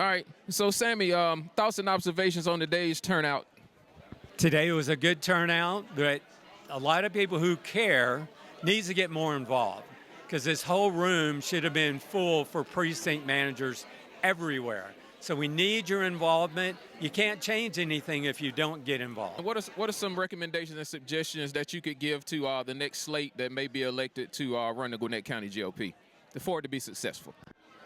All right. So, Sammy, thoughts and observations on today's turnout? Today was a good turnout, but a lot of people who care needs to get more involved because this whole room should have been full for precinct managers everywhere. So we need your involvement. You can't change anything if you don't get involved. What are some recommendations and suggestions that you could give to the next slate that may be elected to run the Gwinnett County GOP for it to be successful?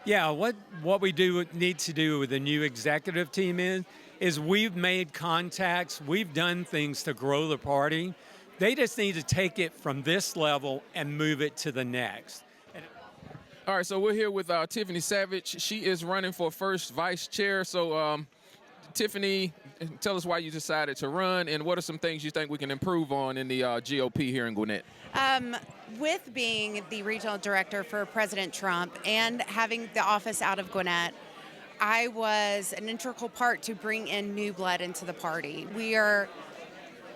Yeah, what we need to do with the new executive team is we've made contacts, we've done things to grow the party. They just need to take it from this level and move it to the next. All right, so we're here with Tiffany Savage. She is running for first vice chair. So, Tiffany, tell us why you decided to run and what are some things you think we can improve on in the GOP here in Gwinnett? With being the regional director for President Trump and having the office out of Gwinnett, I was an integral part to bring in new blood into the party. We are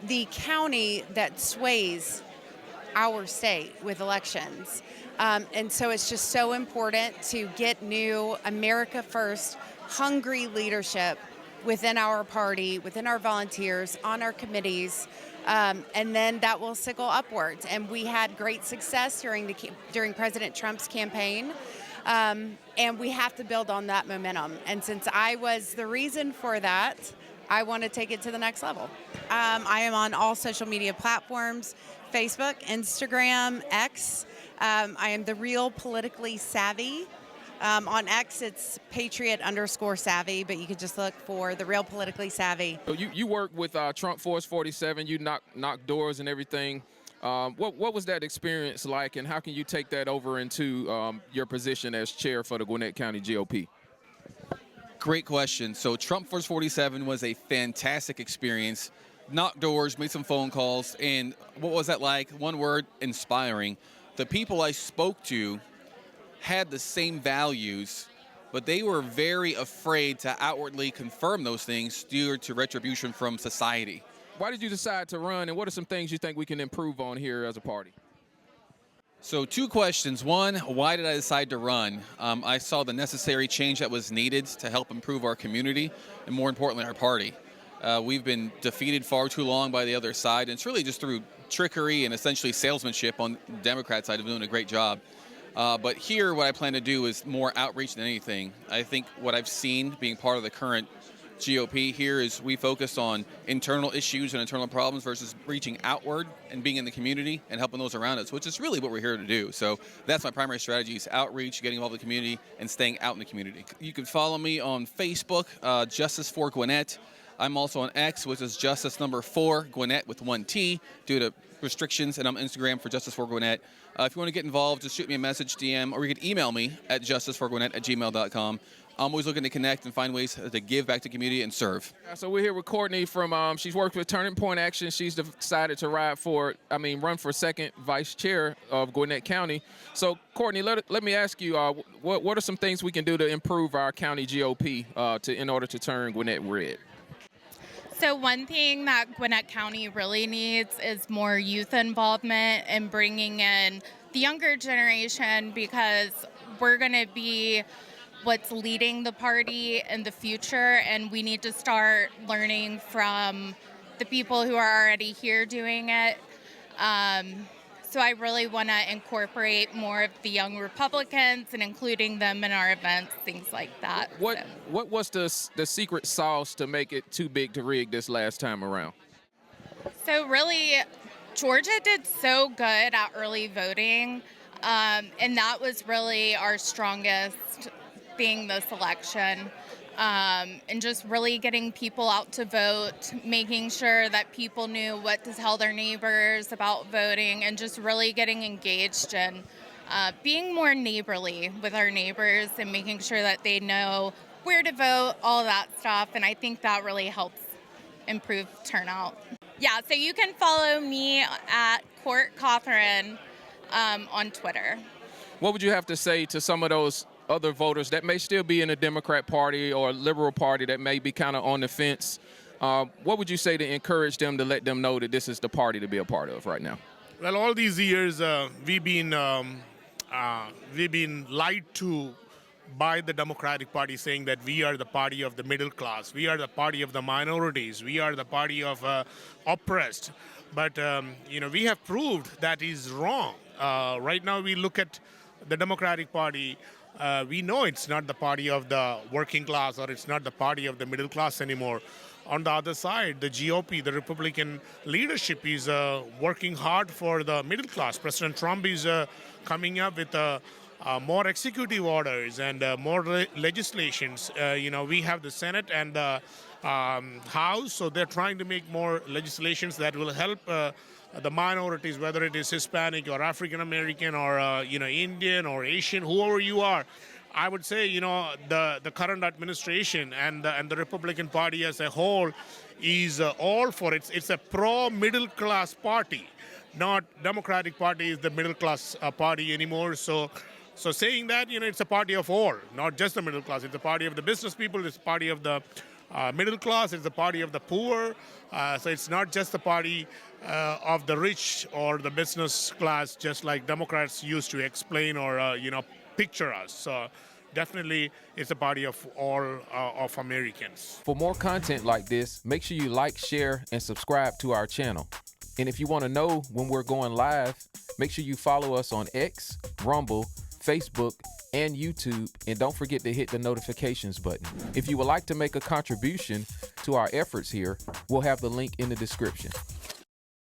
the county that sways our state with elections. And so it's just so important to get new America First, hungry leadership within our party, within our volunteers, on our committees, and then that will sickle upwards. And we had great success during President Trump's campaign, and we have to build on that momentum. And since I was the reason for that, I want to take it to the next level. I am on all social media platforms, Facebook, Instagram, X. I am the Real Politically Savvy. On X, it's Patriot_savvy, but you could just look for the Real Politically Savvy. So you work with Trump Force 47. You knock doors and everything. What was that experience like, and how can you take that over into your position as chair for the Gwinnett County GOP? Great question. So Trump Force 47 was a fantastic experience. Knocked doors, made some phone calls, and what was that like? One word: inspiring. The people I spoke to had the same values, but they were very afraid to outwardly confirm those things due to retribution from society. Why did you decide to run, and what are some things you think we can improve on here as a party? So 2 questions. One, why did I decide to run? I saw the necessary change that was needed to help improve our community, and more importantly, our party. We've been defeated far too long by the other side, and it's really just through trickery and essentially salesmanship on the Democrat side of doing a great job. But here, what I plan to do is more outreach than anything. I think what I've seen being part of the current GOP here is we focus on internal issues and internal problems versus reaching outward and being in the community and helping those around us, which is really what we're here to do. So that's my primary strategy, is outreach, getting involved in the community, and staying out in the community. You can follow me on Facebook, Justice for Gwinnett. I'm also on X, which is Justice4 Gwinnett with 1 T due to restrictions, and I'm on Instagram for Justice for Gwinnett. If you want to get involved, just shoot me a message, DM, or you can email me at justiceforgwinnett@gmail.com. I'm always looking to connect and find ways to give back to the community and serve. So we're here with Courtney from, she's worked with Turning Point Action. She's decided to run for second vice chair of Gwinnett County. So Courtney, let me ask you, what are some things we can do to improve our county GOP in order to turn Gwinnett red? So one thing that Gwinnett County really needs is more youth involvement and bringing in the younger generation, because we're going to be what's leading the party in the future, and we need to start learning from the people who are already here doing it. So I really want to incorporate more of the young Republicans and including them in our events, things like that. What was the secret sauce to make it too big to rig this last time around? So really, Georgia did so good at early voting, and that was really our strongest thing this election. And just really getting people out to vote, making sure that people knew what to tell their neighbors about voting, and just really getting engaged and being more neighborly with our neighbors and making sure that they know where to vote, all that stuff. And I think that really helps improve turnout. Yeah, so you can follow me at Courtney Cothran on Twitter. What would you have to say to some of those other voters that may still be in the Democrat Party or Liberal Party that may be kind of on the fence? What would you say to encourage them, to let them know that this is the party to be a part of right now? Well, all these years we've been lied to by the Democratic Party, saying that we are the party of the middle class, we are the party of the minorities, we are the party of oppressed. But we have proved that is wrong. Right now, we look at the Democratic Party. We know it's not the party of the working class, or it's not the party of the middle class anymore. On the other side, the GOP, the Republican leadership, is working hard for the middle class. President Trump is coming up with more executive orders and more legislations. We have the Senate and the House, so they're trying to make more legislations that will help the minorities, whether it is Hispanic or African American or Indian or Asian, whoever you are. I would say the current administration and the Republican Party as a whole is all for it. It's a pro-middle class party. Not Democratic Party is the middle class party anymore. So saying that, it's a party of all, not just the middle class. It's a party of the business people. It's a party of the middle class. It's the party of the poor. So it's not just the party of the rich or the business class, just like Democrats used to explain or picture us. So definitely it's a party of all of Americans. For more content like this, make sure you like, share, and subscribe to our channel. And if you want to know when we're going live, make sure you follow us on X, Rumble, Facebook, and YouTube, and don't forget to hit the notifications button. If you would like to make a contribution to our efforts here, we'll have the link in the description.